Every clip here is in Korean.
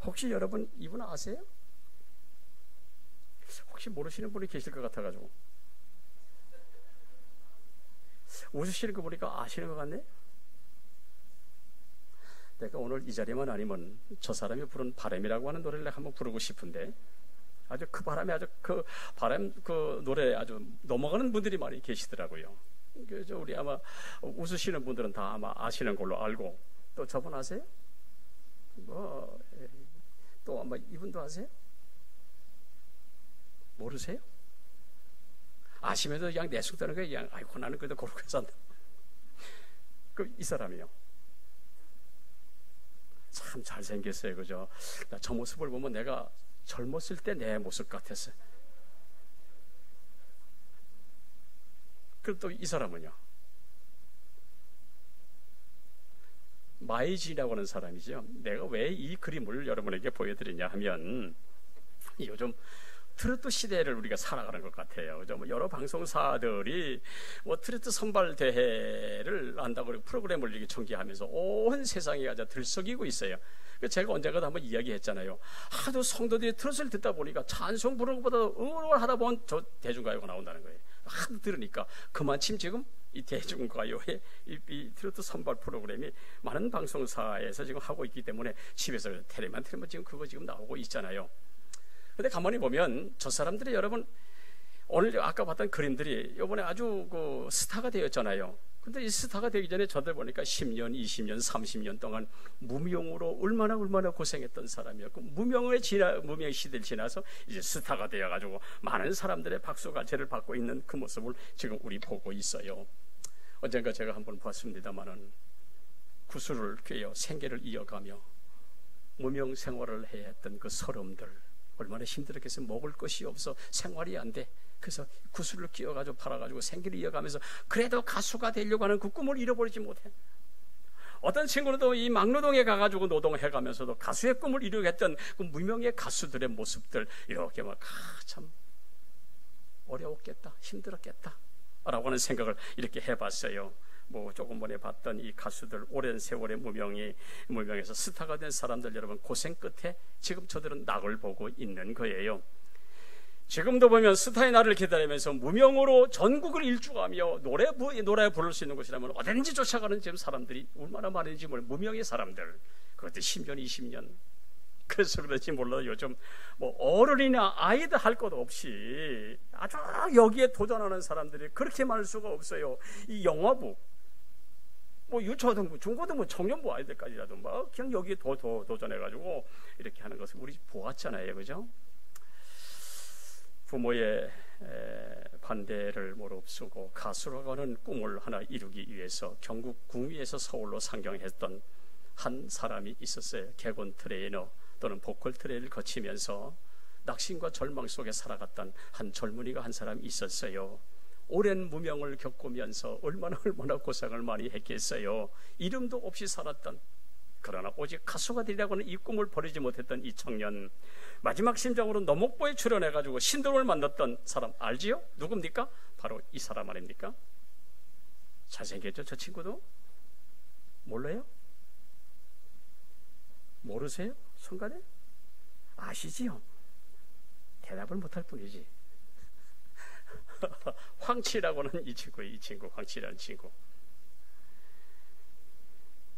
혹시 여러분 이분 아세요? 혹시 모르시는 분이 계실 것 같아가지고. 웃으시는 거 보니까 아시는 것 같네? 내가 오늘 이 자리만 아니면 저 사람이 부른 바람이라고 하는 노래를 내가 한번 부르고 싶은데, 아주 그 바람에 아주 그 바람 그 노래에 아주 넘어가는 분들이 많이 계시더라고요. 그래서 우리 아마 웃으시는 분들은 다 아마 아시는 걸로 알고, 또 저분 아세요? 또 아마 이분도 아세요? 모르세요? 아시면서 그냥 내숭다는 거예요. 그냥 아이고 나는 그래도 그렇게 산다. 이 사람이요. 참 잘생겼어요. 그죠? 나 저 모습을 보면 내가 젊었을 때 내 모습 같았어요. 그리고 또 이 사람은요. 마이지라고 하는 사람이죠. 내가 왜 이 그림을 여러분에게 보여드리냐 하면, 요즘 트로트 시대를 우리가 살아가는 것 같아요. 그죠? 여러 방송사들이 트로트 선발 대회를 한다고 프로그램을 이렇게 전개하면서 온 세상이 아주 들썩이고 있어요. 제가 언젠가도 한번 이야기했잖아요. 하도 성도들이 트로트를 듣다 보니까 찬송 부르는 것보다 응원을 하다 보면 저 대중가요가 나온다는 거예요. 하도 들으니까 그만큼 지금 이 대중가요의 이 트로트 선발 프로그램이 많은 방송사에서 지금 하고 있기 때문에 집에서 테레만 틀면 지금 그거 지금 나오고 있잖아요. 근데 가만히 보면 저 사람들이 여러분 오늘 아까 봤던 그림들이 이번에 아주 그 스타가 되었잖아요. 근데 이 스타가 되기 전에 저들 보니까 10년, 20년, 30년 동안 무명으로 얼마나 고생했던 사람이었고, 무명의 시대를 지나서 이제 스타가 되어가지고 많은 사람들의 박수갈채를 받고 있는 그 모습을 지금 우리 보고 있어요. 언젠가 제가 한번 봤습니다만은 구슬을 꿰어 생계를 이어가며 무명 생활을 해야 했던 그 서름들, 얼마나 힘들었겠어요. 먹을 것이 없어 생활이 안 돼. 그래서 구슬을 끼워가지고 팔아가지고 생기를 이어가면서 그래도 가수가 되려고 하는 그 꿈을 잃어버리지 못해. 어떤 친구는 이 막노동에 가가지고 노동해가면서도 가수의 꿈을 이루겠던 그 무명의 가수들의 모습들 이렇게 막 참 어려웠겠다, 힘들었겠다 라고 하는 생각을 이렇게 해봤어요. 조금 전에 봤던 이 가수들, 오랜 세월의 무명에서 스타가 된 사람들, 여러분 고생 끝에 지금 저들은 낙을 보고 있는 거예요. 지금도 보면 스타의 날을 기다리면서 무명으로 전국을 일주하며 노래 부를 수 있는 곳이라면 어딘지 쫓아가는 지금 사람들이 얼마나 많은지 무명의 사람들, 그것도 10년, 20년. 그래서 그런지 몰라도 요즘 어른이나 아이들 할 것 없이 아주 여기에 도전하는 사람들이 그렇게 많을 수가 없어요. 이 영화부, 유초등부, 중고등부, 청년부 아이들까지라도 그냥 여기에 더 도전해가지고 이렇게 하는 것을 우리 보았잖아요. 그죠? 부모의 반대를 무릅쓰고 가수라고 하는 꿈을 하나 이루기 위해서 경북 구미에서 서울로 상경했던 한 사람이 있었어요. 개건 트레이너 또는 보컬 트레이너를 거치면서 낙심과 절망 속에 살아갔던 한 젊은이가 한 사람이 있었어요. 오랜 무명을 겪으면서 얼마나 고생을 많이 했겠어요. 이름도 없이 살았던, 그러나 오직 가수가 되려고 하는 이 꿈을 버리지 못했던 이 청년, 마지막 심정으로 너목보에 출연해가지고 신동을 만났던 사람 알지요? 누굽니까? 바로 이 사람 아닙니까? 잘생겼죠? 저 친구도? 몰라요? 모르세요? 순간에? 아시지요? 대답을 못할 뿐이지. 황치라고 하는 이 친구, 황치라는 친구.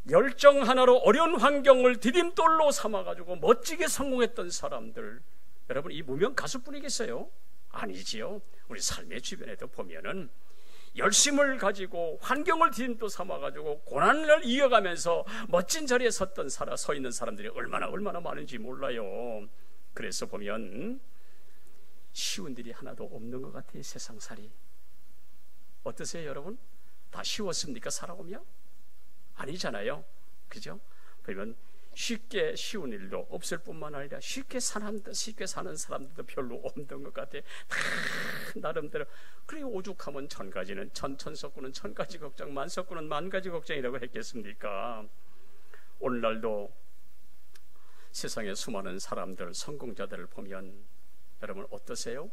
열정 하나로 어려운 환경을 디딤돌로 삼아가지고 멋지게 성공했던 사람들, 여러분 이 무명 가수뿐이겠어요? 아니지요. 우리 삶의 주변에도 보면은 열심을 가지고 환경을 디딤돌 삼아가지고 고난을 이어가면서 멋진 자리에 서 있는 사람들이 얼마나 많은지 몰라요. 그래서 보면 쉬운 일이 하나도 없는 것 같아요. 세상살이 어떠세요 여러분? 다 쉬웠습니까? 살아오면? 아니잖아요. 그죠? 보면 쉽게 쉬운 일도 없을 뿐만 아니라 쉽게 사는 사람들도 별로 없는 것 같아요. 다 나름대로. 그리고 오죽하면 천가지는 천석구는 천가지 걱정, 만석구는 만가지 걱정이라고 했겠습니까? 오늘날도 세상에 수많은 사람들, 성공자들을 보면 여러분 어떠세요?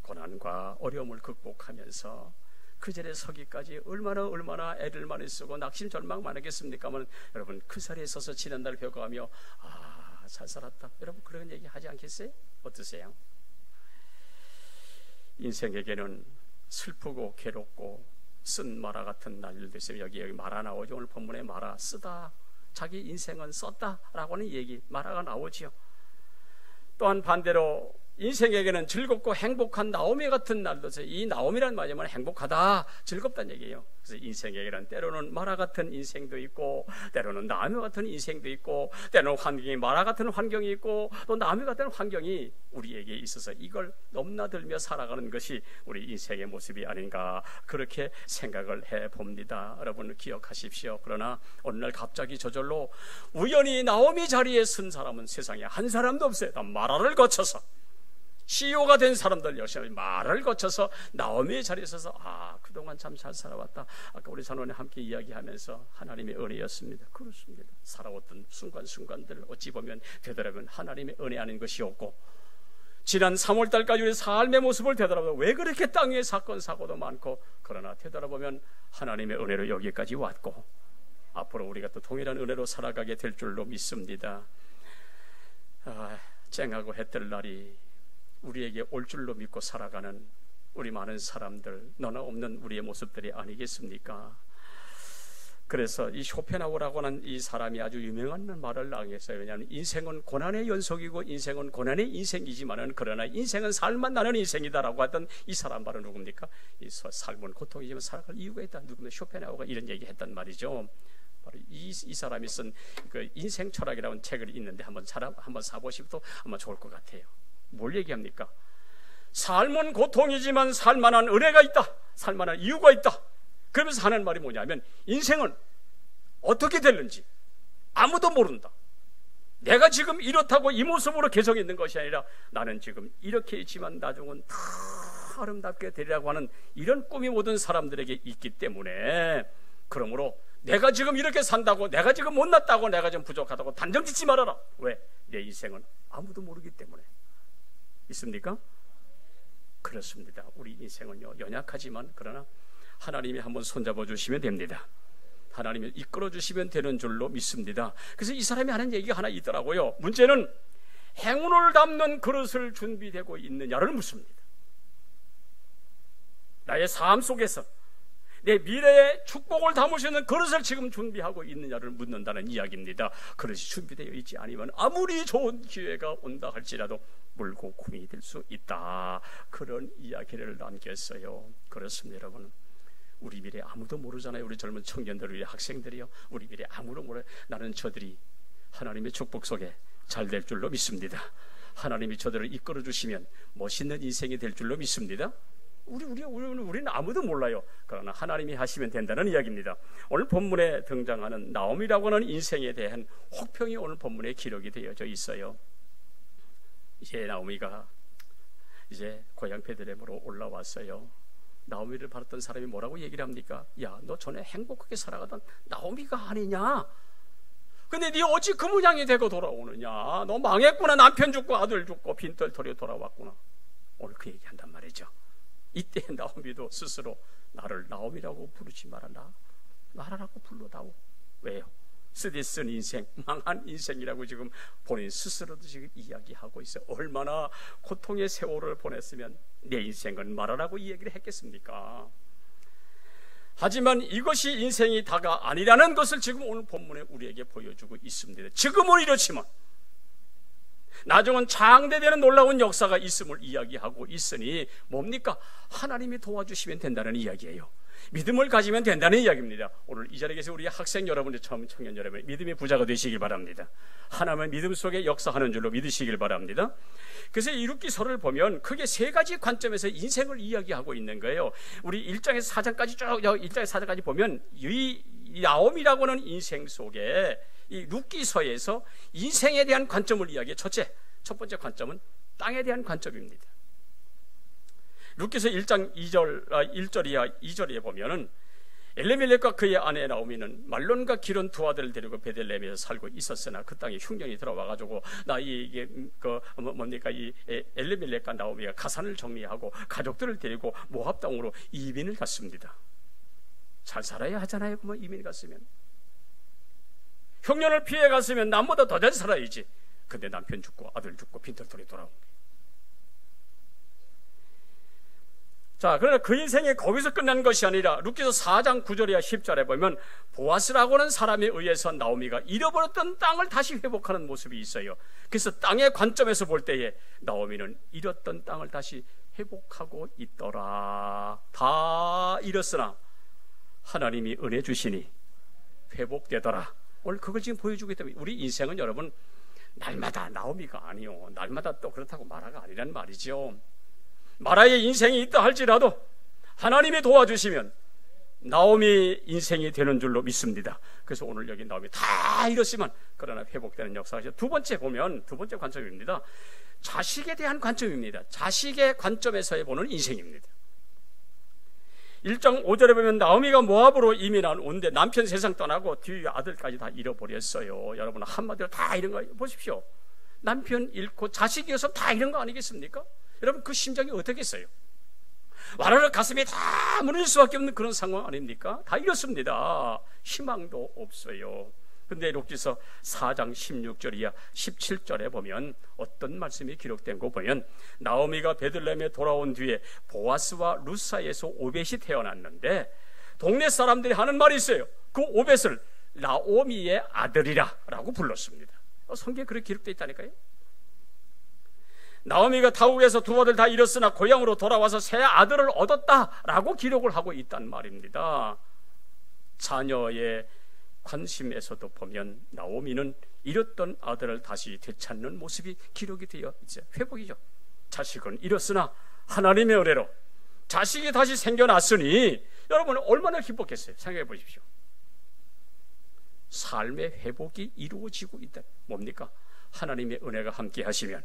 고난과 어려움을 극복하면서 그 자리에 서기까지 얼마나 애를 많이 쓰고 낙심 절망 많았겠습니까만, 여러분 그 자리에 서서 지난날 배워가며 잘 살았다. 여러분 그런 얘기 하지 않겠어요? 어떠세요? 인생에게는 슬프고 괴롭고 쓴 마라 같은 날들도 있어요. 여기 마라 나오죠. 오늘 본문에 마라 쓰다, 자기 인생은 썼다라고 하는 얘기, 마라가 나오지요. 또한 반대로 인생에게는 즐겁고 행복한 나오미 같은 날도 있어요. 이 나오미란 말이면 행복하다, 즐겁다는 얘기예요. 그래서 인생에게는 때로는 마라 같은 인생도 있고, 때로는 나오미 같은 인생도 있고, 때로는 환경이 마라 같은 환경이 있고, 또 나오미 같은 환경이 우리에게 있어서 이걸 넘나들며 살아가는 것이 우리 인생의 모습이 아닌가, 그렇게 생각을 해봅니다. 여러분 기억하십시오. 그러나 어느 날 갑자기 저절로 우연히 나오미 자리에 선 사람은 세상에 한 사람도 없어요. 다 마라를 거쳐서 CEO가 된 사람들 역시 말을 거쳐서 나오미의 자리에 서서 그동안 참 잘 살아왔다. 아까 우리 전원에 함께 이야기하면서 하나님의 은혜였습니다. 그렇습니다. 살아왔던 순간순간들을 어찌 보면 되돌아보면 하나님의 은혜 아닌 것이 없고, 지난 3월달까지 우리 삶의 모습을 되돌아보면 왜 그렇게 땅 위에 사건 사고도 많고, 그러나 되돌아보면 하나님의 은혜로 여기까지 왔고, 앞으로 우리가 또 동일한 은혜로 살아가게 될 줄로 믿습니다. 쨍하고 해뜰 날이 우리에게 올 줄로 믿고 살아가는 우리 많은 사람들, 너나 없는 우리의 모습들이 아니겠습니까? 그래서 이 쇼펜하우라고 하는 이 사람이 아주 유명한 말을 나겠어요. 왜냐하면 인생은 고난의 연속이고 인생은 고난의 인생이지만은 그러나 인생은 삶만 나는 인생이다라고 하던 이 사람 바로 누굽니까? 이 삶은 고통이지만 살아갈 이유가 있다. 누구면 쇼펜하우가 이런 얘기했단 말이죠. 바로 이 사람이 쓴 그 인생 철학이라는 책을 읽는데 한번 사보시면 아마 좋을 것 같아요. 뭘 얘기합니까? 삶은 고통이지만 살만한 은혜가 있다, 살만한 이유가 있다. 그러면서 하는 말이 뭐냐면, 인생은 어떻게 됐는지 아무도 모른다. 내가 지금 이렇다고 이 모습으로 계속 있는 것이 아니라 나는 지금 이렇게 있지만 나중은 더 아름답게 되리라고 하는 이런 꿈이 모든 사람들에게 있기 때문에, 그러므로 내가 지금 이렇게 산다고, 내가 지금 못났다고, 내가 지금 부족하다고 단정 짓지 말아라. 왜? 내 인생은 아무도 모르기 때문에. 있습니까? 그렇습니다. 우리 인생은요, 연약하지만 그러나 하나님이 한번 손잡아 주시면 됩니다. 하나님이 이끌어 주시면 되는 줄로 믿습니다. 그래서 이 사람이 하는 얘기가 하나 있더라고요. 문제는 행운을 담는 그릇을 준비되고 있느냐를 묻습니다. 나의 삶 속에서 내 미래의 축복을 담으시는 그릇을 지금 준비하고 있느냐를 묻는다는 이야기입니다. 그릇이 준비되어 있지 않으면 아무리 좋은 기회가 온다 할지라도 물고 굼이 될 수 있다. 그런 이야기를 남겼어요. 그렇습니다, 여러분. 우리 미래 아무도 모르잖아요. 우리 젊은 청년들, 우리 학생들이요, 우리 미래 아무도 몰라요. 나는 저들이 하나님의 축복 속에 잘 될 줄로 믿습니다. 하나님이 저들을 이끌어 주시면 멋있는 인생이 될 줄로 믿습니다. 우리는 아무도 몰라요. 그러나 하나님이 하시면 된다는 이야기입니다. 오늘 본문에 등장하는 나오미라고 하는 인생에 대한 혹평이 오늘 본문에 기록이 되어져 있어요. 이제 나오미가 이제 고향 베들레헴으로 올라왔어요. 나오미를 바랐던 사람이 뭐라고 얘기를 합니까? 야, 너 전에 행복하게 살아가던 나오미가 아니냐? 근데 네 어찌 그 모양이 되고 돌아오느냐? 너 망했구나. 남편 죽고 아들 죽고 빈털터리로 돌아왔구나. 오늘 그 얘기한단 말이죠. 이때 나오미도 스스로 나를 나오미라고 부르지 말아라, 나라라고 불러다오. 왜요? 쓰디쓴 인생, 망한 인생이라고 지금 본인 스스로도 지금 이야기하고 있어요. 얼마나 고통의 세월을 보냈으면 내 인생은 말하라고 이야기를 했겠습니까? 하지만 이것이 인생이 다가 아니라는 것을 지금 오늘 본문에 우리에게 보여주고 있습니다. 지금은 이렇지만 나중은 장대되는 놀라운 역사가 있음을 이야기하고 있으니 뭡니까? 하나님이 도와주시면 된다는 이야기예요. 믿음을 가지면 된다는 이야기입니다. 오늘 이 자리에 계신 우리 학생 여러분들, 처음 청년 여러분, 믿음의 부자가 되시길 바랍니다. 하나님은 믿음 속에 역사하는 줄로 믿으시길 바랍니다. 그래서 이 룻기서를 보면 크게 세 가지 관점에서 인생을 이야기하고 있는 거예요. 우리 1장에서 4장까지 쭉 1장에서 4장까지 보면 이 나오미라고 하는 인생 속에 이 룻기서에서 인생에 대한 관점을 이야기해. 첫 번째 관점은 땅에 대한 관점입니다. 룻기서 1장 1절이야 2절에 보면은 엘리멜렉과 그의 아내 나오미는 말론과 기론 두 아들을 데리고 베들레헴에서 살고 있었으나 그 땅에 흉년이 들어와가지고 이게 이 엘리멜렉과 나오미가 가산을 정리하고 가족들을 데리고 모압 땅으로 이민을 갔습니다. 잘 살아야 하잖아요. 이민 갔으면 흉년을 피해 갔으면 남보다 더 잘 살아야지. 근데 남편 죽고 아들 죽고 빈털터리 돌아온 거예요. 자, 그러나 그 인생이 거기서 끝난 것이 아니라 룻기서 4장 9절이야 10절에 보면 보아스라고 하는 사람에 의해서 나오미가 잃어버렸던 땅을 다시 회복하는 모습이 있어요. 그래서 땅의 관점에서 볼 때에 나오미는 잃었던 땅을 다시 회복하고 있더라. 다 잃었으나 하나님이 은혜 주시니 회복되더라. 오늘 그걸 지금 보여주기 때문에 우리 인생은 여러분 날마다 나오미가 아니요, 날마다 또 그렇다고 마라가 아니란 말이죠. 마라의 인생이 있다 할지라도 하나님이 도와주시면 나오미 인생이 되는 줄로 믿습니다. 그래서 오늘 여기 나오미 다 잃었지만 그러나 회복되는 역사가 두 번째 보면 두 번째 관점입니다. 자식에 대한 관점입니다. 자식의 관점에서 보는 인생입니다. 1장 5절에 보면 나오미가 모압으로 이민한 온데 남편 세상 떠나고 뒤에 아들까지 다 잃어버렸어요. 여러분 한마디로 다 잃은 거 보십시오. 남편 잃고 자식 잃어서 다 잃은 거 아니겠습니까? 여러분 그 심정이 어떻겠어요? 와르르 가슴이 다 무너질 수밖에 없는 그런 상황 아닙니까? 다 잃었습니다. 희망도 없어요. 근데 룻기서 4장 16절 이하 17절에 보면 어떤 말씀이 기록된 거 보면 나오미가 베들레헴에 돌아온 뒤에 보아스와 룻 사이에서 오벳이 태어났는데 동네 사람들이 하는 말이 있어요. 그 오벳을 나오미의 아들이라 라고 불렀습니다. 성경에 그렇게 기록되어 있다니까요. 나오미가 타국에서 두 아들 다 잃었으나 고향으로 돌아와서 새 아들을 얻었다라고 기록을 하고 있단 말입니다. 자녀의 관심에서도 보면 나오미는 잃었던 아들을 다시 되찾는 모습이 기록이 되어 있죠. 회복이죠. 자식은 잃었으나 하나님의 은혜로 자식이 다시 생겨났으니 여러분 얼마나 기뻤겠어요. 생각해 보십시오. 삶의 회복이 이루어지고 있다. 뭡니까? 하나님의 은혜가 함께 하시면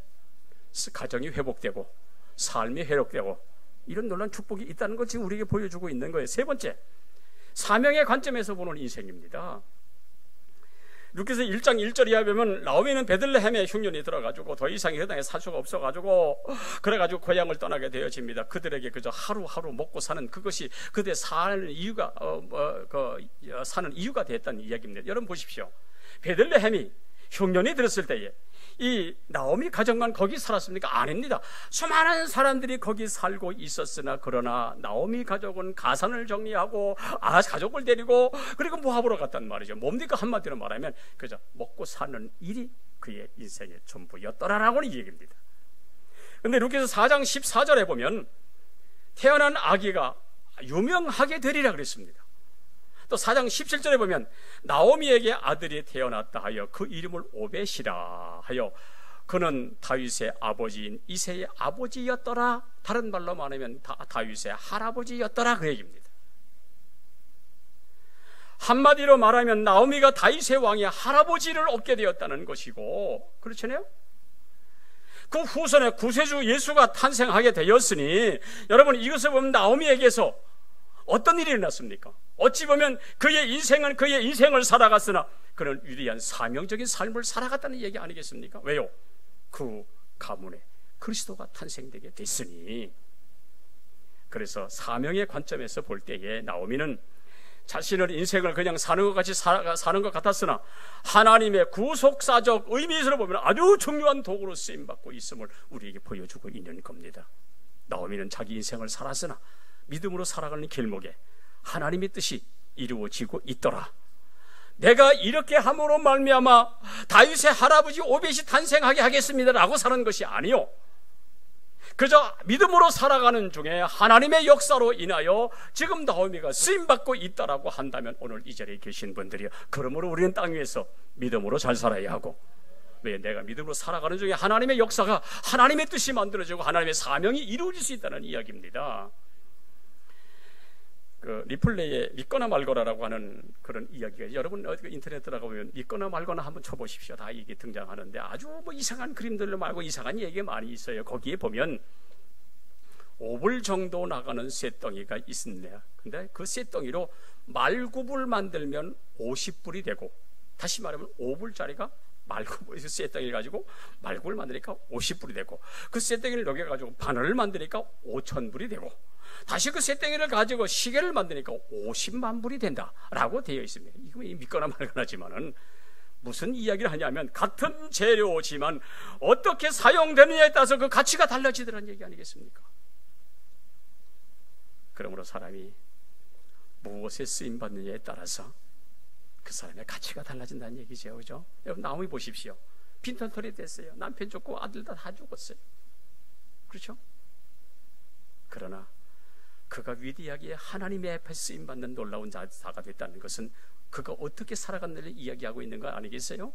가정이 회복되고 삶이 회복되고 이런 놀라운 축복이 있다는 것 지금 우리에게 보여주고 있는 거예요. 세 번째, 사명의 관점에서 보는 인생입니다. 룻기서 1장 1절 이하 보면 나오미는 베들레헴에 흉년이 들어가지고 더 이상 그 땅에 살 수가 없어가지고 그래가지고 고향을 떠나게 되어집니다. 그들에게 그저 하루하루 먹고 사는 그것이 그들 사는 이유가 사는 이유가 됐다는 이야기입니다. 여러분 보십시오. 베들레헴이 흉년이 들었을 때에 이 나오미 가정만 거기 살았습니까? 아닙니다. 수많은 사람들이 거기 살고 있었으나 그러나 나오미 가족은 가산을 정리하고 가족을 데리고 그리고 모압으로 갔단 말이죠. 뭡니까? 한마디로 말하면 그저 먹고 사는 일이 그의 인생의 전부였더라라고는 이 얘기입니다. 그런데 룻기서 4장 14절에 보면 태어난 아기가 유명하게 되리라 그랬습니다. 또 4장 17절에 보면 나오미에게 아들이 태어났다 하여 그 이름을 오벳이라 하여 그는 다윗의 아버지인 이새의 아버지였더라. 다른 말로 말하면 다윗의 할아버지였더라 그 얘기입니다. 한마디로 말하면 나오미가 다윗의 왕의 할아버지를 얻게 되었다는 것이고 그렇잖아요. 그 후손에 구세주 예수가 탄생하게 되었으니 여러분 이것을 보면 나오미에게서 어떤 일이 일어났습니까? 어찌 보면 그의 인생을 살아갔으나 그는 위대한 사명적인 삶을 살아갔다는 얘기 아니겠습니까? 왜요? 그 가문에 그리스도가 탄생되게 됐으니. 그래서 사명의 관점에서 볼 때에 나오미는 자신의 인생을 그냥 사는 것 같이 사는 것 같았으나 하나님의 구속사적 의미에서 보면 아주 중요한 도구로 쓰임받고 있음을 우리에게 보여주고 있는 겁니다. 나오미는 자기 인생을 살았으나 믿음으로 살아가는 길목에 하나님의 뜻이 이루어지고 있더라. 내가 이렇게 함으로 말미암아 다윗의 할아버지 오벳이 탄생하게 하겠습니다라고 사는 것이 아니요, 그저 믿음으로 살아가는 중에 하나님의 역사로 인하여 지금 나오미가 쓰임받고 있다라고 한다면 오늘 이 자리에 계신 분들이요, 그러므로 우리는 땅 위에서 믿음으로 잘 살아야 하고, 왜 내가 믿음으로 살아가는 중에 하나님의 역사가 하나님의 뜻이 만들어지고 하나님의 사명이 이루어질 수 있다는 이야기입니다. 그 리플레이에 믿거나 말거나라고 하는 그런 이야기가, 여러분 인터넷 들어가보면 믿거나 말거나 한번 쳐보십시오. 다 이게 등장하는데 아주 뭐 이상한 그림들로 말고 이상한 얘기가 많이 있어요. 거기에 보면 5불 정도 나가는 쇳덩이가 있습니다. 근데 그 쇳덩이로 말굽을 만들면 50불이 되고, 다시 말하면 5불짜리가 말굽에서 쇳덩이를 가지고 말굽을 만드니까 50불이 되고, 그 쇳덩이를 녹여가지고 바늘을 만드니까 5,000불이 되고, 다시 그 쇳덩이를 가지고 시계를 만드니까 50만 불이 된다라고 되어 있습니다. 이거 믿거나 말거나지만은 무슨 이야기를 하냐면 같은 재료지만 어떻게 사용되느냐에 따라서 그 가치가 달라지더라는 얘기 아니겠습니까? 그러므로 사람이 무엇에 쓰임받느냐에 따라서 그 사람의 가치가 달라진다는 얘기죠. 그죠? 여러분 나오미 보십시오. 빈털털이 됐어요. 남편 죽고 아들 다 죽었어요. 그렇죠? 그러나 그가 위대하게 하나님의 앞에 쓰임받는 놀라운 자가 됐다는 것은 그가 어떻게 살아갔는지를 이야기하고 있는 거 아니겠어요?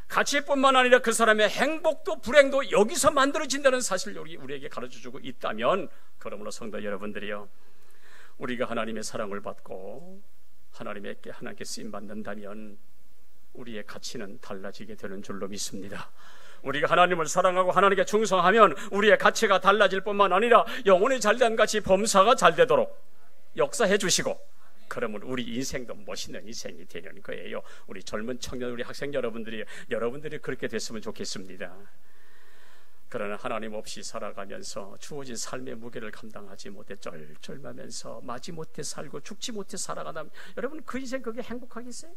가치뿐만 아니라 그 사람의 행복도 불행도 여기서 만들어진다는 사실을 우리에게 가르쳐주고 있다면, 그러므로 성도 여러분들이요, 우리가 하나님의 사랑을 받고 하나님께 쓰임받는다면 우리의 가치는 달라지게 되는 줄로 믿습니다. 우리가 하나님을 사랑하고 하나님께 충성하면 우리의 가치가 달라질 뿐만 아니라 영혼이 잘된 같이 범사가 잘 되도록 역사해 주시고, 그러면 우리 인생도 멋있는 인생이 되는 거예요. 우리 젊은 청년, 우리 학생 여러분들이 그렇게 됐으면 좋겠습니다. 그러나 하나님 없이 살아가면서 주어진 삶의 무게를 감당하지 못해 쩔쩔매면서 마지 못해 살고 죽지 못해 살아가다, 여러분 그 인생 그게 행복하겠어요?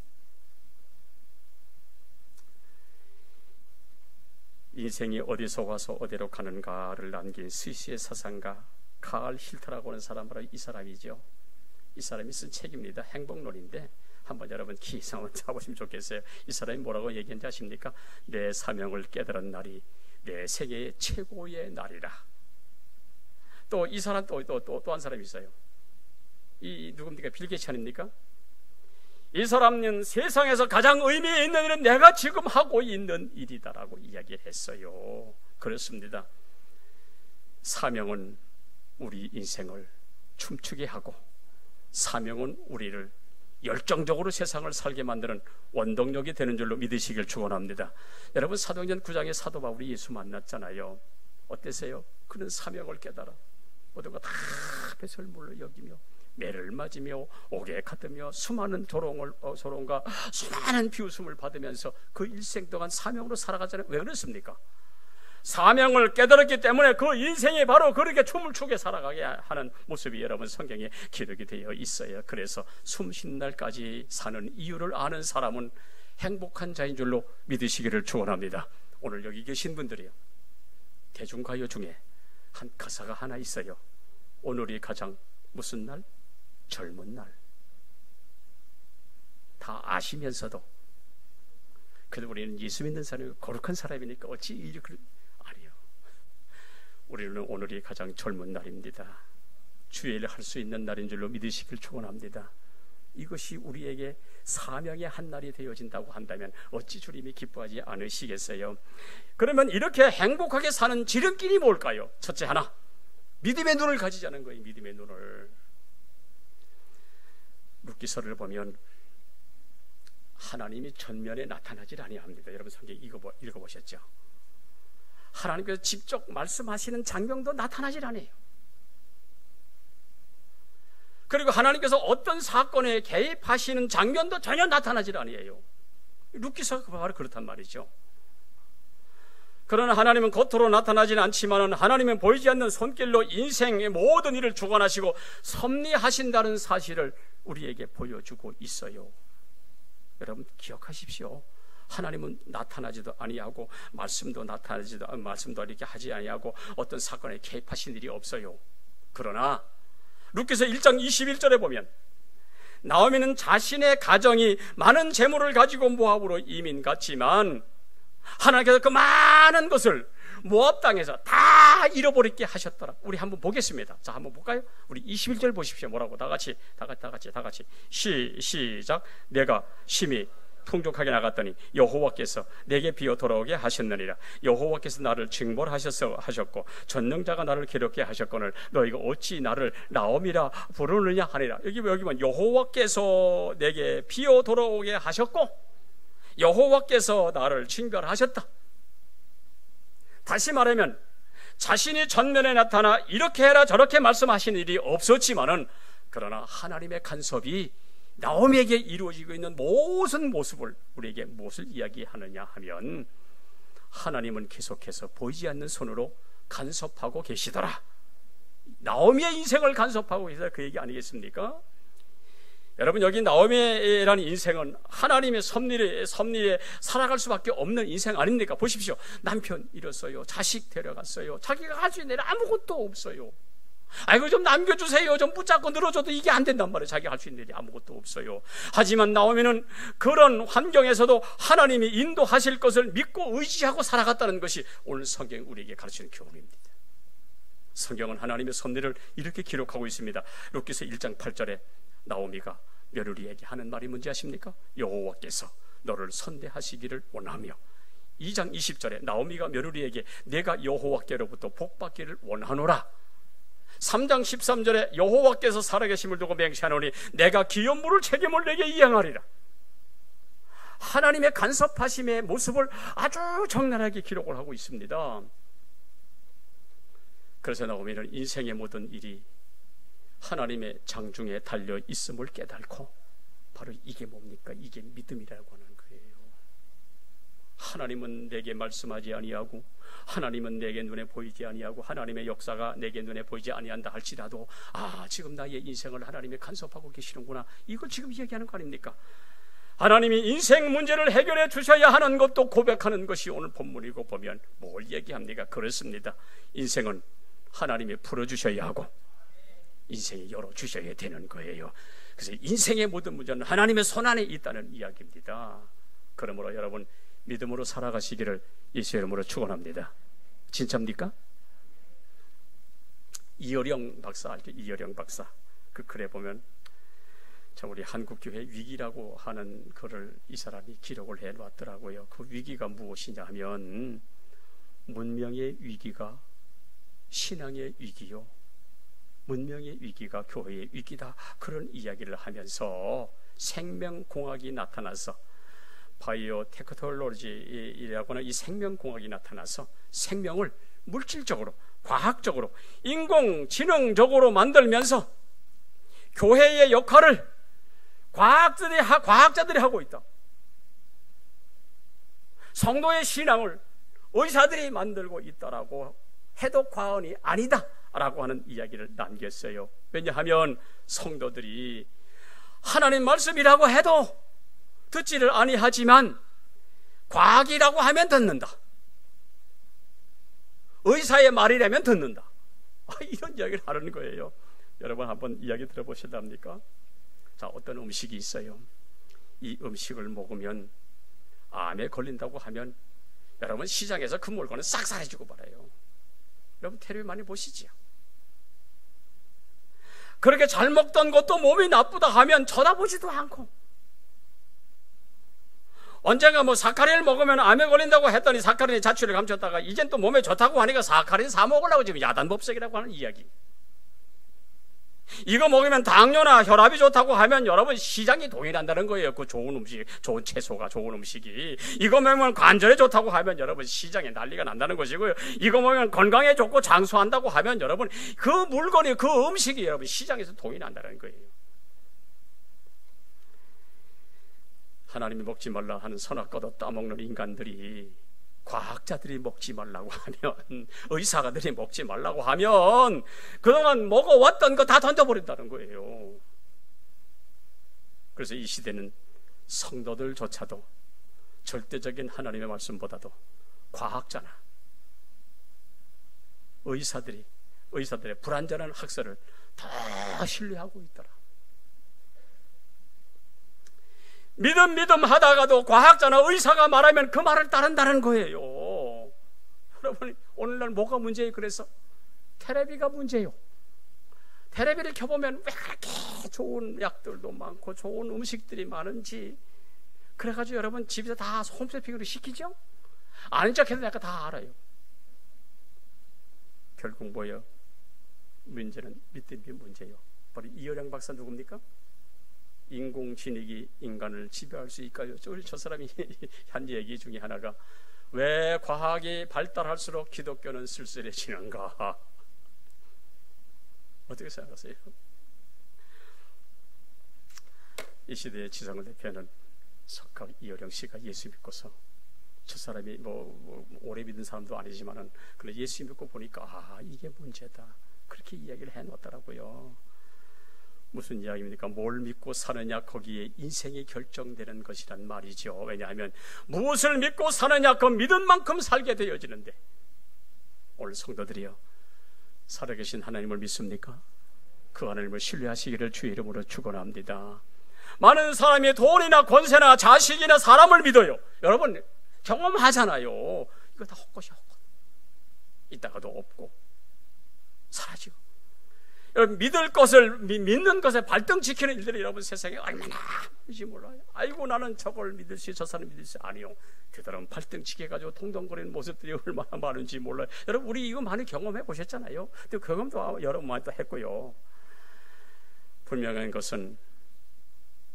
인생이 어디서 와서 어디로 가는가를 남긴 스위스의 사상가 칼 힐터라고 하는 사람, 바로 이 사람이죠. 이 사람이 쓴 책입니다. 행복론인데 한번 여러분 기상 한번 해보시면 좋겠어요. 이 사람이 뭐라고 얘기했는지 아십니까? 내 사명을 깨달은 날이 내 세계의 최고의 날이라. 또 이 사람 또 한 사람이 있어요. 이 누굽니까? 빌 게이츠 아닙니까? 이 사람은 세상에서 가장 의미 있는 일은 내가 지금 하고 있는 일이다라고 이야기를 했어요. 그렇습니다. 사명은 우리 인생을 춤추게 하고, 사명은 우리를 열정적으로 세상을 살게 만드는 원동력이 되는 줄로 믿으시길 축원합니다. 여러분, 사도행전 9장에 사도 바울이 예수 만났잖아요. 어땠어요? 그는 사명을 깨달아 모든 것 다 배설물로 여기며 매를 맞으며 옥에 가두며 수많은 조롱과 수많은 비웃음을 받으면서 그 일생 동안 사명으로 살아가잖아요. 왜 그렇습니까? 사명을 깨달았기 때문에 그 인생이 바로 그렇게 춤을 추게 살아가게 하는 모습이 여러분 성경에 기록이 되어 있어요. 그래서 숨 쉬는 날까지 사는 이유를 아는 사람은 행복한 자인 줄로 믿으시기를 축원합니다. 오늘 여기 계신 분들이요, 대중가요 중에 한 가사가 하나 있어요. 오늘이 가장 무슨 날? 젊은 날. 다 아시면서도 그래도 우리는 예수 믿는 사람이 거룩한 사람이니까 어찌 이렇게, 아니요, 우리는 오늘이 가장 젊은 날입니다. 주일을 할 수 있는 날인 줄로 믿으시길 축원합니다. 이것이 우리에게 사명의 한 날이 되어진다고 한다면 어찌 주님이 기뻐하지 않으시겠어요? 그러면 이렇게 행복하게 사는 지름길이 뭘까요? 첫째 하나, 믿음의 눈을 가지자는 거예요. 믿음의 눈을. 룻기서를 보면 하나님이 전면에 나타나질 아니합니다. 여러분 성경 읽어보셨죠? 하나님께서 직접 말씀하시는 장면도 나타나질 않아요. 그리고 하나님께서 어떤 사건에 개입하시는 장면도 전혀 나타나질 않아요. 룻기서가 바로 그렇단 말이죠. 그러나 하나님은 겉으로 나타나지는 않지만 하나님은 보이지 않는 손길로 인생의 모든 일을 주관하시고 섭리하신다는 사실을 우리에게 보여주고 있어요. 여러분 기억하십시오. 하나님은 나타나지도 아니하고 말씀도 이렇게 하지 아니하고 어떤 사건에 개입하신 일이 없어요. 그러나 룻기서 1장 21절에 보면 나오미는 자신의 가정이 많은 재물을 가지고 모압으로 이민 갔지만 하나님께서 그 많은 것을 모압 땅에서 다 잃어버리게 하셨더라. 우리 한번 보겠습니다. 자, 한번 볼까요? 우리 21절 보십시오. 뭐라고? 다 같이 시작. 내가 심히 풍족하게 나갔더니 여호와께서 내게 비어 돌아오게 하셨느니라. 여호와께서 나를 징벌하셨고 전능자가 나를 괴롭게 하셨거늘 너희가 어찌 나를 나옴이라 부르느냐 하니라. 여기 보면 여호와께서 내게 비어 돌아오게 하셨고 여호와께서 나를 징벌하셨다. 다시 말하면 자신이 전면에 나타나 이렇게 해라 저렇게 말씀하신 일이 없었지만은, 그러나 하나님의 간섭이 나오미에게 이루어지고 있는 모든 모습을 우리에게 무엇을 이야기하느냐 하면 하나님은 계속해서 보이지 않는 손으로 간섭하고 계시더라. 나오미의 인생을 간섭하고 계시다, 그 얘기 아니겠습니까? 여러분, 여기 나오미라는 인생은 하나님의 섭리에 살아갈 수밖에 없는 인생 아닙니까? 보십시오. 남편 잃었어요. 자식 데려갔어요. 자기가 할 수 있는 일 아무것도 없어요. 아이고, 좀 남겨주세요. 좀 붙잡고 늘어줘도 이게 안 된단 말이에요. 자기가 할 수 있는 일이 아무것도 없어요. 하지만 나오미는 그런 환경에서도 하나님이 인도하실 것을 믿고 의지하고 살아갔다는 것이 오늘 성경이 우리에게 가르치는 교훈입니다. 성경은 하나님의 섭리를 이렇게 기록하고 있습니다. 룻기서 1장 8절에 나오미가 며느리에게 하는 말이 뭔지 아십니까? 여호와께서 너를 선대하시기를 원하며. 2장 20절에 나오미가 며느리에게 내가 여호와께로부터 복받기를 원하노라. 3장 13절에 여호와께서 살아계심을 두고 맹세하노니 내가 기업물을 책임을 내게 이행하리라. 하나님의 간섭하심의 모습을 아주 적나라하게 기록을 하고 있습니다. 그래서 나오미는 인생의 모든 일이 하나님의 장중에 달려 있음을 깨닫고, 바로 이게 뭡니까? 이게 믿음이라고 하는 거예요. 하나님은 내게 말씀하지 아니하고, 하나님은 내게 눈에 보이지 아니하고, 하나님의 역사가 내게 눈에 보이지 아니한다 할지라도, 지금 나의 인생을 하나님이 간섭하고 계시는구나, 이걸 지금 이야기하는 거 아닙니까? 하나님이 인생 문제를 해결해 주셔야 하는 것도 고백하는 것이 오늘 본문이고, 보면 뭘 얘기합니까? 그렇습니다. 인생은 하나님이 풀어주셔야 하고 인생이 열어주셔야 되는 거예요. 그래서 인생의 모든 문제는 하나님의 손안에 있다는 이야기입니다. 그러므로 여러분, 믿음으로 살아가시기를 예수의 이름으로 축원합니다. 진짜입니까? 이어령 박사 알죠? 이어령 박사. 그 글에 보면 참 우리 한국교회 위기라고 하는 글을 이 사람이 기록을 해놨더라고요. 그 위기가 무엇이냐 하면, 문명의 위기가 신앙의 위기요, 문명의 위기가 교회의 위기다, 그런 이야기를 하면서 생명공학이 나타나서, 바이오 테크놀로지라고 하는 이 생명공학이 나타나서 생명을 물질적으로, 과학적으로, 인공지능적으로 만들면서 교회의 역할을 과학자들이 하고 있다. 성도의 신앙을 의사들이 만들고 있다라고 해도 과언이 아니다 라고 하는 이야기를 남겼어요. 왜냐하면 성도들이 하나님 말씀이라고 해도 듣지를 아니하지만 과학이라고 하면 듣는다, 의사의 말이라면 듣는다, 이런 이야기를 하는 거예요. 여러분, 한번 이야기 들어보실랍니까? 자, 어떤 음식이 있어요. 이 음식을 먹으면 암에 걸린다고 하면 여러분, 시장에서 그 물건은 싹 사라지고 말아요. 여러분, 텔레비 많이 보시지요? 그렇게 잘 먹던 것도 몸이 나쁘다 하면 쳐다보지도 않고, 언젠가 사카린을 먹으면 암에 걸린다고 했더니 사카린이 자취를 감췄다가 이젠 또 몸에 좋다고 하니까 사카린 사 먹으려고 지금 야단법석이라고 하는 이야기. 이거 먹으면 당뇨나 혈압이 좋다고 하면 여러분, 시장이 동일한다는 거예요. 그 좋은 음식, 좋은 채소가, 좋은 음식이. 이거 먹으면 관절에 좋다고 하면 여러분, 시장에 난리가 난다는 것이고요. 이거 먹으면 건강에 좋고 장수한다고 하면 여러분, 그 물건이, 그 음식이 여러분 시장에서 동일한다는 거예요. 하나님이 먹지 말라 하는 선악과도 따먹는 인간들이, 과학자들이 먹지 말라고 하면, 의사가들이 먹지 말라고 하면 그동안 먹어왔던 거 다 던져버린다는 거예요. 그래서 이 시대는 성도들조차도 절대적인 하나님의 말씀보다도 과학자나 의사들의 불완전한 학설을 더 신뢰하고 있더라. 믿음 하다가도 과학자나 의사가 말하면 그 말을 따른다는 거예요. 여러분, 오늘날 뭐가 문제예요? 그래서 텔레비가 문제예요. 텔레비를 켜보면 왜 그렇게 좋은 약들도 많고 좋은 음식들이 많은지, 그래가지고 여러분 집에서 다 홈쇼핑으로 시키죠? 아는 척해도 약간 다 알아요. 결국 뭐예요? 문제는 믿음이 문제예요. 바로 이어령 박사 누굽니까? 인공지능이 인간을 지배할 수 있을까요? 저 사람이 한 얘기 중에 하나가, 왜 과학이 발달할수록 기독교는 쓸쓸해지는가? 어떻게 생각하세요? 이 시대의 지성을 대표하는 석학 이어령 씨가 예수 믿고서, 저 사람이 오래 믿은 사람도 아니지만은 그래 예수 믿고 보니까 이게 문제다, 그렇게 이야기를 해놓았더라고요. 무슨 이야기입니까? 뭘 믿고 사느냐, 거기에 인생이 결정되는 것이란 말이죠. 왜냐하면 무엇을 믿고 사느냐, 그 믿은 만큼 살게 되어지는데, 오늘 성도들이요, 살아계신 하나님을 믿습니까? 그 하나님을 신뢰하시기를 주의 이름으로 축원합니다. 많은 사람이 돈이나 권세나 자식이나 사람을 믿어요. 여러분 경험하잖아요. 이거 다 헛것이 헛것. 있다가도 없고 사라지고. 여러분 믿을 것을 믿는 것에 발등지키는 일들이 여러분 세상에 얼마나 많은지 몰라요. 아이고 나는 저걸 믿을 수 있어, 저 사람 믿을 수 있어. 아니요, 그들은 발등지켜가지고 동동거리는 모습들이 얼마나 많은지 몰라요. 여러분 우리 이거 많이 경험해 보셨잖아요. 또 경험도 여러분 많이 또 했고요. 분명한 것은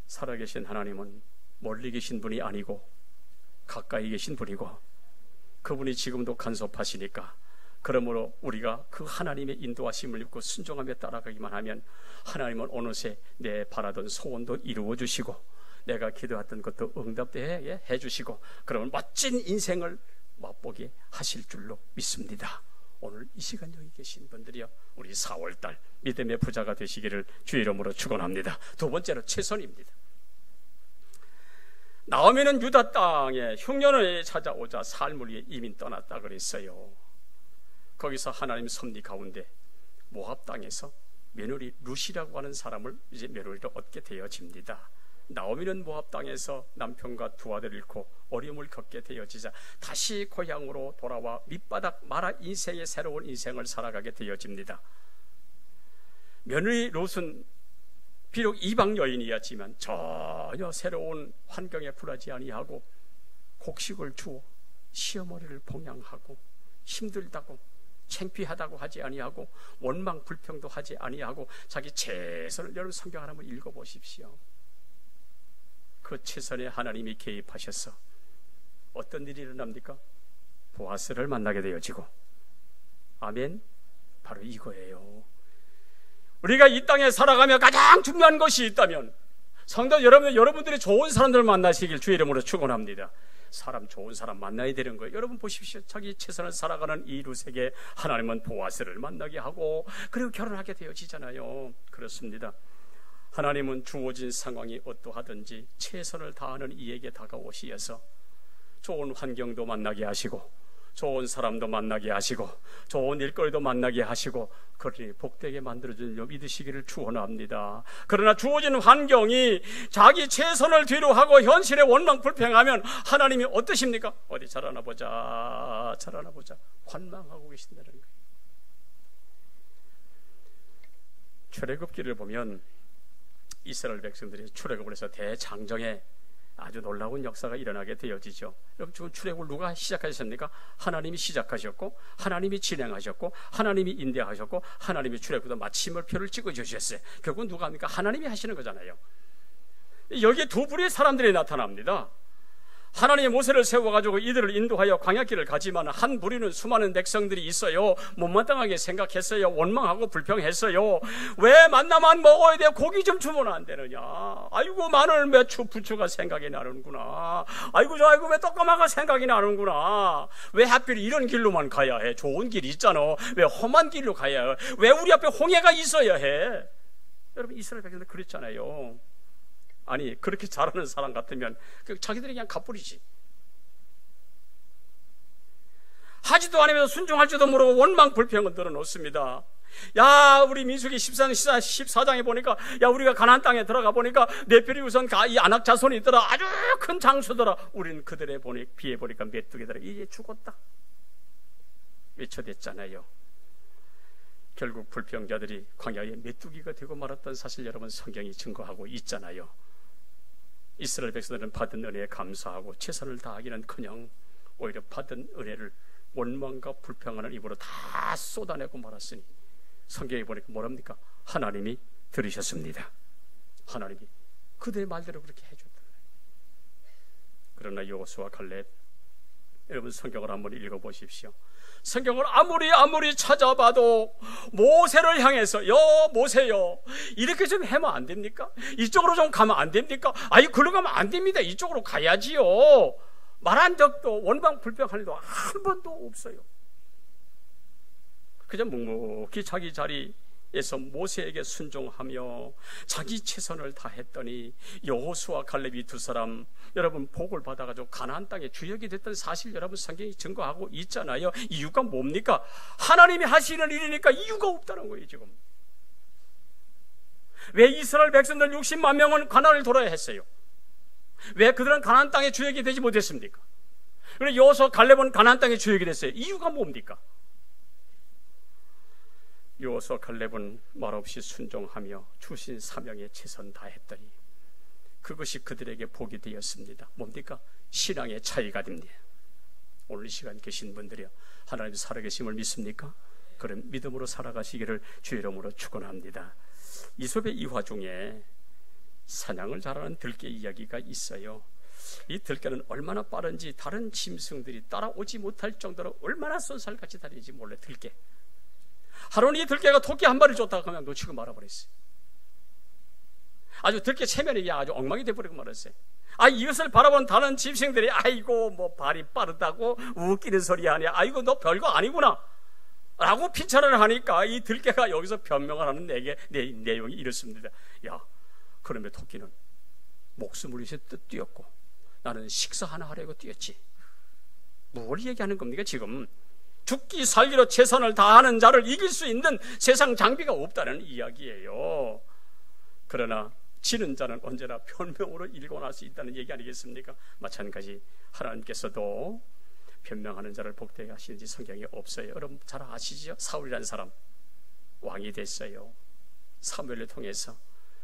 살아계신 하나님은 멀리 계신 분이 아니고 가까이 계신 분이고, 그분이 지금도 간섭하시니까, 그러므로 우리가 그 하나님의 인도하심을 입고 순종하며 따라가기만 하면 하나님은 어느새 내 바라던 소원도 이루어 주시고 내가 기도했던 것도 응답되게 해주시고, 그러면 멋진 인생을 맛보게 하실 줄로 믿습니다. 오늘 이 시간 여기 계신 분들이요, 우리 4월달 믿음의 부자가 되시기를 주의 이름으로 축원합니다. 두 번째로 최선입니다. 나오미는 유다 땅에 흉년을 찾아오자 삶을 위해 이민 떠났다 그랬어요. 거기서 하나님 섭리 가운데 모압 땅에서 며느리 룻이라고 하는 사람을 이제 며느리로 얻게 되어집니다. 나오미는 모압 땅에서 남편과 두 아들을 잃고 어려움을 겪게 되어지자 다시 고향으로 돌아와 밑바닥 말아 인생의 새로운 인생을 살아가게 되어집니다. 며느리 룻은 비록 이방 여인이었지만 전혀 새로운 환경에 굴하지 아니하고 곡식을 주어 시어머니를 봉양하고 힘들다고 창피하다고 하지 아니하고 원망 불평도 하지 아니하고 자기 최선을, 여러분 성경 한번 읽어보십시오. 그 최선에 하나님이 개입하셔서 어떤 일이 일어납니까? 보아스를 만나게 되어지고, 아멘. 바로 이거예요. 우리가 이 땅에 살아가며 가장 중요한 것이 있다면 성도 여러분들이 좋은 사람들을 만나시길 주의 이름으로 축원합니다. 사람, 좋은 사람 만나야 되는 거예요. 여러분 보십시오. 자기 최선을 살아가는 이 룻에게 하나님은 보아스를 만나게 하고 그리고 결혼하게 되어지잖아요. 그렇습니다. 하나님은 주어진 상황이 어떠하든지 최선을 다하는 이에게 다가오시어서 좋은 환경도 만나게 하시고 좋은 사람도 만나게 하시고 좋은 일거리도 만나게 하시고 그러니 복되게 만들어주는 믿으시기를 축원합니다. 그러나 주어진 환경이 자기 최선을 뒤로 하고 현실에 원망 불평하면 하나님이 어떠십니까? 어디 잘하나 보자 관망하고 계신다는 거예요. 출애굽기를 보면 이스라엘 백성들이 출애굽을 해서 대장정에 아주 놀라운 역사가 일어나게 되어지죠. 여러분 지금 출애굽을 누가 시작하셨습니까? 하나님이 시작하셨고 하나님이 진행하셨고 하나님이 인도하셨고 하나님이 출애굽도 마침표를 찍어주셨어요. 결국은 누가 합니까? 하나님이 하시는 거잖아요. 여기에 두 부류의 사람들이 나타납니다. 하나님이 모세를 세워가지고 이들을 인도하여 광야길을 가지만 한 부류는 수많은 백성들이 있어요. 못마땅하게 생각했어요. 원망하고 불평했어요. 왜 만나만 먹어야 돼? 고기 좀 주면 안 되느냐? 아이고 마늘 매추 부추가 생각이 나는구나. 아이고 왜 떡가마가 생각이 나는구나. 왜 하필 이런 길로만 가야 해? 좋은 길이 있잖아. 왜 험한 길로 가야 해? 왜 우리 앞에 홍해가 있어야 해? 여러분 이스라엘 백성들 그랬잖아요. 아니 그렇게 잘하는 사람 같으면 자기들이 그냥 가버리지. 하지도 않으면서 순종할 줄도 모르고 원망 불평을 늘어놓습니다. 야 우리 민수기 14장에 보니까 야 우리가 가나안 땅에 들어가 보니까 네필이 우선 이 아낙 자손이 있더라. 아주 큰 장수더라. 우린 그들에 비해 보니까 메뚜기더라. 이제 죽었다 외쳐댔잖아요. 결국 불평자들이 광야에 메뚜기가 되고 말았던 사실 여러분 성경이 증거하고 있잖아요. 이스라엘 백성들은 받은 은혜에 감사하고 최선을 다하기는커녕 오히려 받은 은혜를 원망과 불평하는 입으로 다 쏟아내고 말았으니 성경에 보니까 뭐랍니까? 하나님이 들으셨습니다. 하나님이 그들의 말대로 그렇게 해줬다. 그러나 여호수아 갈렙, 여러분 성경을 한번 읽어보십시오. 성경을 아무리 찾아봐도 모세를 향해서 모세요 이렇게 좀 하면 안 됩니까? 이쪽으로 좀 가면 안 됩니까? 아니 글로 가면 안 됩니다. 이쪽으로 가야지요. 말한 적도 원망 불평한 일도 한 번도 없어요. 그냥 묵묵히 자기 자리 에서 모세에게 순종하며 자기 최선을 다했더니 여호수아 갈렙이 두 사람 여러분 복을 받아가지고 가나안 땅에 주역이 됐던 사실 여러분 성경이 증거하고 있잖아요. 이유가 뭡니까? 하나님이 하시는 일이니까 이유가 없다는 거예요. 지금 왜 이스라엘 백성들 60만 명은 가나안을 돌아야 했어요? 왜 그들은 가나안 땅에 주역이 되지 못했습니까? 그리고 여호수아 갈렙은 가나안 땅에 주역이 됐어요. 이유가 뭡니까? 여호수아 갈렙은 말없이 순종하며 주신 사명에 최선 다했더니 그것이 그들에게 복이 되었습니다. 뭡니까? 신앙의 차이가 됩니다. 오늘 이 시간 계신 분들이요, 하나님 살아계심을 믿습니까? 그럼 믿음으로 살아가시기를 주의 이름으로 축원합니다. 이솝의 이화 중에 사냥을 잘하는 들깨 이야기가 있어요. 이 들깨는 얼마나 빠른지 다른 짐승들이 따라오지 못할 정도로 얼마나 쏜살같이 다니는지 몰래 들깨. 하루는 이 들깨가 토끼 한 마리 쫓다가 그냥 놓치고 말아버렸어요. 아주 들깨 체면이 아주 엉망이 돼버리고 말았어요. 이것을 바라본 다른 짐승들이 아이고 뭐 발이 빠르다고 웃기는 소리 하냐, 아이고 너 별거 아니구나 라고 핀찬을 하니까 이 들깨가 여기서 변명을 하는 내용이 이렇습니다. 야, 그러면 토끼는 목숨을 위해서 뛰었고 나는 식사 하나 하려고 뛰었지. 뭘 얘기하는 겁니까? 지금 죽기 살기로 최선을 다하는 자를 이길 수 있는 세상 장비가 없다는 이야기예요. 그러나 지는 자는 언제나 변명으로 일궈낼 수 있다는 얘기 아니겠습니까? 마찬가지 하나님께서도 변명하는 자를 복되게 하시는지 성경에 없어요. 여러분 잘 아시죠? 사울이라는 사람 왕이 됐어요. 사무엘을 통해서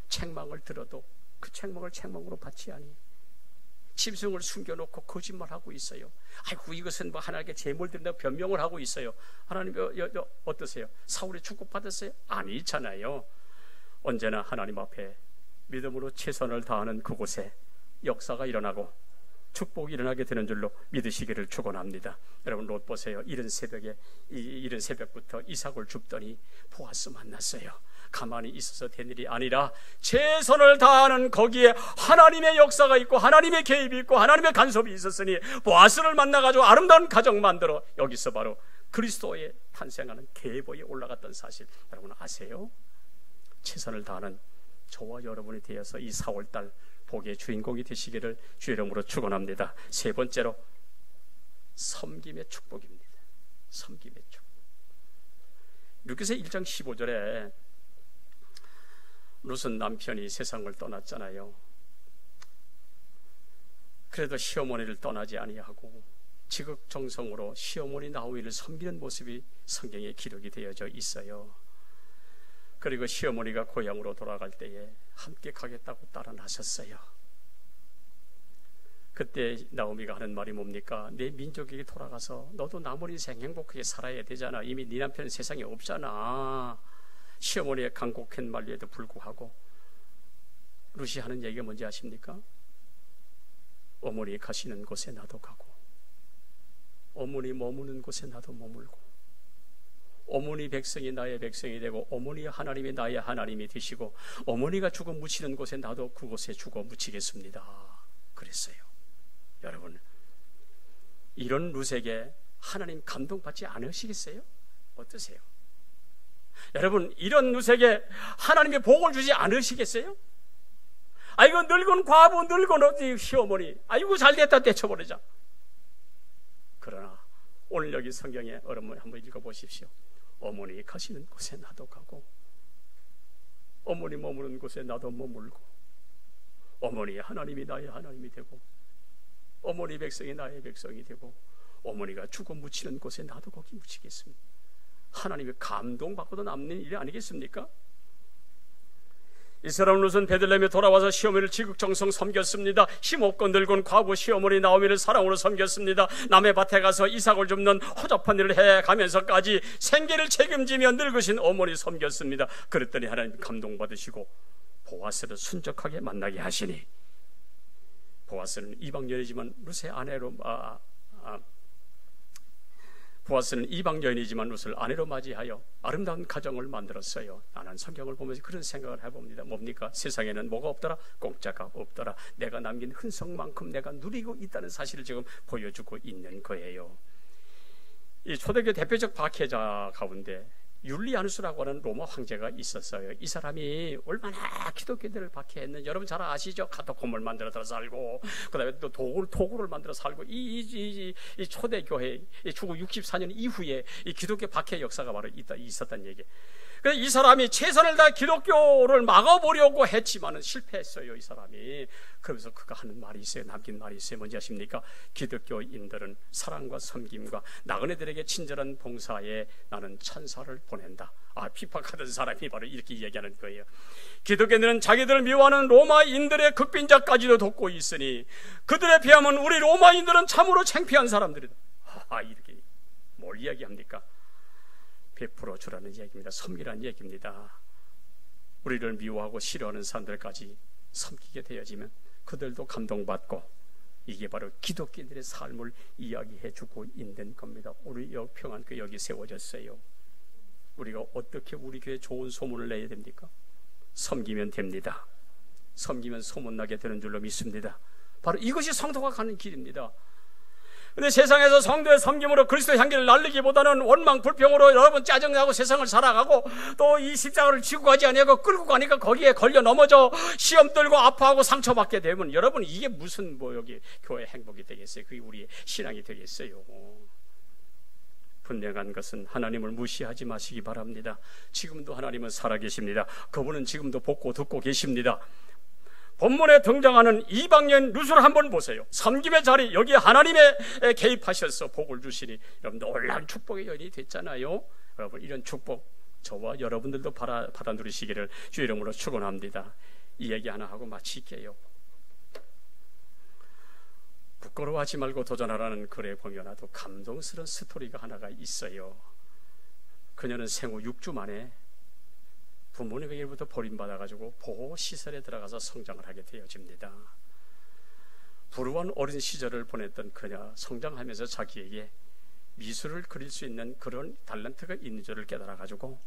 책망을 들어도 그 책망을 책망으로 받지 아니, 짐승을 숨겨놓고 거짓말하고 있어요. 아이고 이것은 뭐 하나님께 제물 드린다고 변명을 하고 있어요. 하나님 어떠세요? 사울이 축복받았어요? 아니잖아요. 언제나 하나님 앞에 믿음으로 최선을 다하는 그곳에 역사가 일어나고 축복이 일어나게 되는 줄로 믿으시기를 축원합니다. 여러분 롯 보세요. 이른 새벽부터 이삭을 줍더니 보아스 만났어요. 가만히 있어서 된 일이 아니라 최선을 다하는 거기에 하나님의 역사가 있고 하나님의 개입이 있고 하나님의 간섭이 있었으니 보아스를 만나가지고 아름다운 가정 만들어 여기서 바로 그리스도의 탄생하는 계보에 올라갔던 사실 여러분 아세요? 최선을 다하는 저와 여러분이 되어서 이 4월달 복의 주인공이 되시기를 주의 이름으로 축원합니다. 세 번째로 섬김의 축복입니다. 섬김의 축복. 룻기서 1장 15절에 룻은 남편이 세상을 떠났잖아요. 그래도 시어머니를 떠나지 아니하고 지극정성으로 시어머니 나오미를 섬기는 모습이 성경에 기록이 되어져 있어요. 그리고 시어머니가 고향으로 돌아갈 때에 함께 가겠다고 따라 나섰어요. 그때 나오미가 하는 말이 뭡니까? 내 민족에게 돌아가서 너도 남은 인생 행복하게 살아야 되잖아. 이미 네 남편은 세상에 없잖아. 시어머니의 간곡한 말에도 불구하고 룻이 하는 얘기가 뭔지 아십니까? 어머니 가시는 곳에 나도 가고 어머니 머무는 곳에 나도 머물고 어머니 백성이 나의 백성이 되고 어머니 하나님이 나의 하나님이 되시고 어머니가 죽어 묻히는 곳에 나도 그곳에 죽어 묻히겠습니다. 그랬어요. 여러분 이런 룻에게 하나님 감동받지 않으시겠어요? 어떠세요? 여러분 이런 룻에게 하나님의 복을 주지 않으시겠어요? 아이고 늙은 과부 늙은 어디 시어머니 아이고 잘됐다 떼쳐버리자. 그러나 오늘 여기 성경에 여러분 한번 읽어보십시오. 어머니 가시는 곳에 나도 가고 어머니 머무는 곳에 나도 머물고 어머니 하나님이 나의 하나님이 되고 어머니 백성이 나의 백성이 되고 어머니가 죽어 묻히는 곳에 나도 거기 묻히겠습니다. 하나님의 감동받고도 남는 일이 아니겠습니까? 이 사람 룻은 베들레헴에 돌아와서 시어머니를 지극정성 섬겼습니다. 힘없고 늙은 과부 시어머니 나오미를 사랑으로 섬겼습니다. 남의 밭에 가서 이삭을 줍는 허접한 일을 해가면서까지 생계를 책임지며 늙으신 어머니 섬겼습니다. 그랬더니 하나님 감동받으시고 보아스를 순적하게 만나게 하시니 보아스는 이방여인이지만 룻의 아내로 보아스는 이방 여인이지만 룻을 아내로 맞이하여 아름다운 가정을 만들었어요. 나는 성경을 보면서 그런 생각을 해봅니다. 뭡니까? 세상에는 뭐가 없더라? 공짜가 없더라. 내가 남긴 흔성만큼 내가 누리고 있다는 사실을 지금 보여주고 있는 거예요. 이 초대교회 대표적 박해자 가운데 율리아누스라고 하는 로마 황제가 있었어요. 이 사람이 얼마나 기독교인들을 박해했는지 여러분 잘 아시죠? 카타콤을 만들어서 살고, 그 다음에 또 도구를 만들어 살고, 이 초대교회, 주고 64년 이후에 이 기독교 박해 역사가 바로 있었단 얘기. 그래서 이 사람이 최선을 다해 기독교를 막아보려고 했지만은 실패했어요, 이 사람이. 그러면서 그가 하는 말이 있어요. 남긴 말이 있어요. 뭔지 아십니까? 기독교인들은 사랑과 섬김과 나그네들에게 친절한 봉사에 나는 천사를 보낸다. 핍박하던 사람이 바로 이렇게 이야기하는 거예요. 기독교인들은 자기들을 미워하는 로마인들의 극빈자까지도 돕고 있으니 그들에 비하면 우리 로마인들은 참으로 창피한 사람들이다. 이렇게 뭘 이야기합니까? 베풀어 주라는 이야기입니다. 섬기라는 이야기입니다. 우리를 미워하고 싫어하는 사람들까지 섬기게 되어지면 그들도 감동받고, 이게 바로 기독교인들의 삶을 이야기해 주고 있는 겁니다. 우리 평안교회 여기 세워졌어요. 우리가 어떻게 우리 교회에 좋은 소문을 내야 됩니까? 섬기면 됩니다. 섬기면 소문나게 되는 줄로 믿습니다. 바로 이것이 성도가 가는 길입니다. 근데 세상에서 성도의 섬김으로 그리스도의 향기를 날리기보다는 원망 불평으로 여러분 짜증나고 세상을 살아가고, 또 이 십자가를 지고 가지 아니하고 끌고 가니까 거기에 걸려 넘어져 시험 들고 아파하고 상처받게 되면 여러분 이게 무슨 여기 교회 행복이 되겠어요? 그게 우리의 신앙이 되겠어요? 분명한 것은 하나님을 무시하지 마시기 바랍니다. 지금도 하나님은 살아계십니다. 그분은 지금도 보고 듣고 계십니다. 본문에 등장하는 이방인 룻을 한번 보세요. 섬김의 자리, 여기 하나님의 개입하셔서 복을 주시니 여러분 놀라운 축복의 여인이 됐잖아요. 여러분 이런 축복 저와 여러분들도 받아 누리시기를 주의 이름으로 축원합니다. 이 얘기 하나 하고 마칠게요. 부끄러워하지 말고 도전하라는 글에 보면 아주 감동스러운 스토리가 하나가 있어요. 그녀는 생후 6주 만에 부모님에게로부터 버림받아가지고 보호시설에 들어가서 성장을 하게 되어집니다. 불우한 어린 시절을 보냈던 그녀, 성장하면서 자기에게 미술을 그릴 수 있는 그런 탤런트가 있는 줄을 깨달아가지고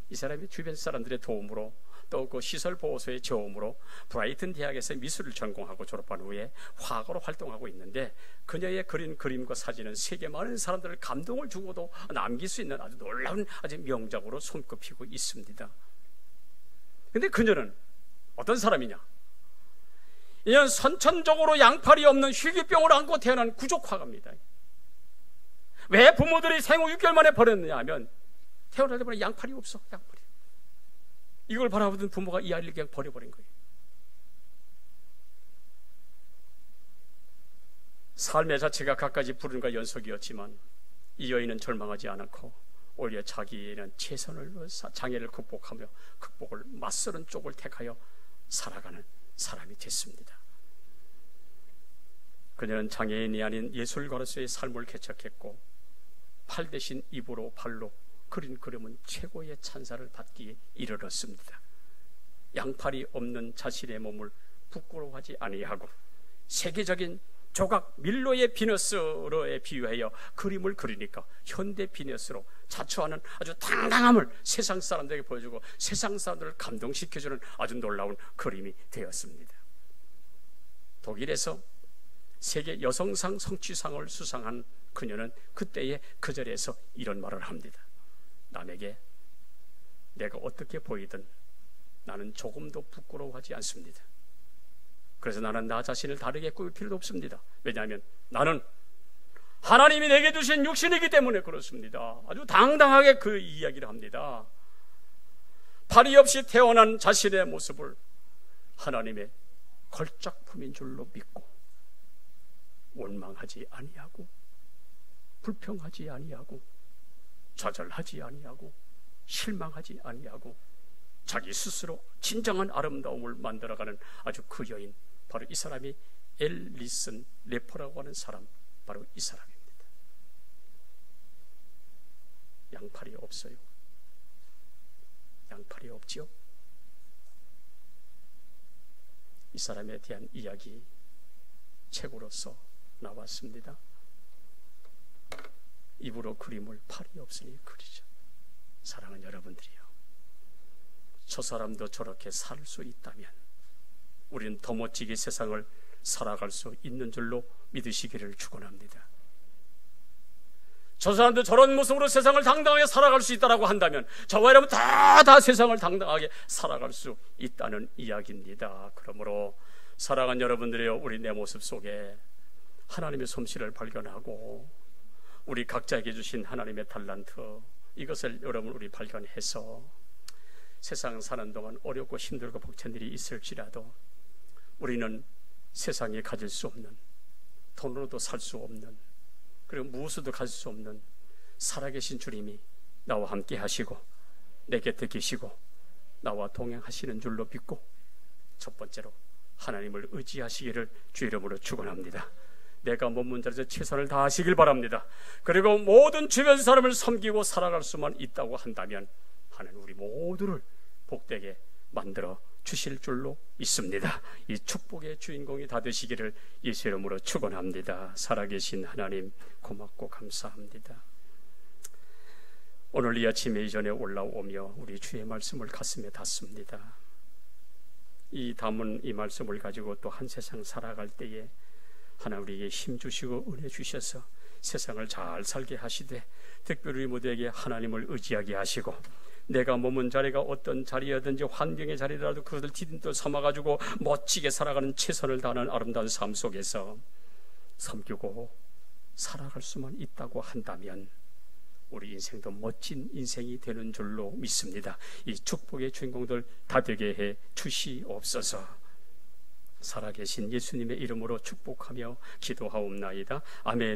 이 사람이 주변 사람들의 도움으로 또 그 시설 보호소의 도움으로 브라이튼 대학에서 미술을 전공하고 졸업한 후에 화가로 활동하고 있는데, 그녀의 그린 그림과 사진은 세계 많은 사람들을 감동을 주고도 남길 수 있는 아주 놀라운 아주 명작으로 손꼽히고 있습니다. 근데 그녀는 어떤 사람이냐? 이는 선천적으로 양팔이 없는 희귀병을 안고 태어난 구족화가입니다. 왜 부모들이 생후 6개월 만에 버렸느냐 하면 태어날 때보다 양팔이 없어. 양팔이. 이걸 바라보던 부모가 이 아이를 그냥 버려버린 거예요. 삶의 자체가 갖가지 불운과 연속이었지만 이 여인은 절망하지 않았고 오히려 자기는 최선을 장애를 극복하며 극복을 맞서는 쪽을 택하여 살아가는 사람이 됐습니다. 그녀는 장애인이 아닌 예술가로서의 삶을 개척했고, 팔 대신 입으로 발로 그린 그림은 최고의 찬사를 받기에 이르렀습니다. 양팔이 없는 자신의 몸을 부끄러워하지 아니하고 세계적인 조각 밀로의 비너스로에 비유하여 그림을 그리니까 현대 비너스로 자처하는 아주 당당함을 세상 사람들에게 보여주고 세상 사람들을 감동시켜주는 아주 놀라운 그림이 되었습니다. 독일에서 세계 여성상 성취상을 수상한 그녀는 그때의 그 자리에서 이런 말을 합니다. 남에게 내가 어떻게 보이든 나는 조금도 부끄러워하지 않습니다. 그래서 나는 나 자신을 다르게 꾸밀 필요도 없습니다. 왜냐하면 나는 하나님이 내게 주신 육신이기 때문에 그렇습니다. 아주 당당하게 그 이야기를 합니다. 팔이 없이 태어난 자신의 모습을 하나님의 걸작품인 줄로 믿고 원망하지 아니하고 불평하지 아니하고 좌절하지 아니하고 실망하지 아니하고 자기 스스로 진정한 아름다움을 만들어가는 아주 그 여인, 바로 이 사람이 앨리슨 레퍼라고 하는 사람, 바로 이 사람입니다. 양팔이 없어요. 양팔이 없지요. 이 사람에 대한 이야기 책으로서 나왔습니다. 입으로 그림을 팔이 없으니 그리죠. 사랑하는 여러분들이요, 저 사람도 저렇게 살 수 있다면 우리는 더 멋지게 세상을 살아갈 수 있는 줄로 믿으시기를 축원합니다. 저 사람들 저런 모습으로 세상을 당당하게 살아갈 수 있다라고 한다면 저와 여러분 다 세상을 당당하게 살아갈 수 있다는 이야기입니다. 그러므로 사랑하는 여러분들이여, 우리 내 모습 속에 하나님의 솜씨를 발견하고 우리 각자에게 주신 하나님의 달란트, 이것을 여러분 우리 발견해서 세상 사는 동안 어렵고 힘들고 벅찬 일이 있을지라도 우리는 세상에 가질 수 없는, 돈으로도 살 수 없는, 그리고 무엇으로도 가질 수 없는 살아계신 주님이 나와 함께 하시고 내 곁에 계시고 나와 동행하시는 줄로 믿고 첫 번째로 하나님을 의지하시기를 주 이름으로 축원합니다. 내가 머문 자리에서 최선을 다하시길 바랍니다. 그리고 모든 주변 사람을 섬기고 살아갈 수만 있다고 한다면 하나님 우리 모두를 복되게 만들어 주실 줄로 믿습니다. 이 축복의 주인공이 다 되시기를 예수 이름으로 축원합니다. 살아계신 하나님 고맙고 감사합니다. 오늘 이 아침에 이전에 올라오며 우리 주의 말씀을 가슴에 닿습니다. 이 담은 이 말씀을 가지고 또 한 세상 살아갈 때에 하나님 우리에게 힘 주시고 은혜 주셔서 세상을 잘 살게 하시되 특별히 우리 모두에게 하나님을 의지하게 하시고 내가 머문 자리가 어떤 자리여든지 환경의 자리라도 그것을 디딤돌 삼아가지고 멋지게 살아가는 최선을 다하는 아름다운 삶 속에서 섬기고 살아갈 수만 있다고 한다면 우리 인생도 멋진 인생이 되는 줄로 믿습니다. 이 축복의 주인공들 다 되게 해 주시옵소서. 살아계신 예수님의 이름으로 축복하며 기도하옵나이다. 아멘.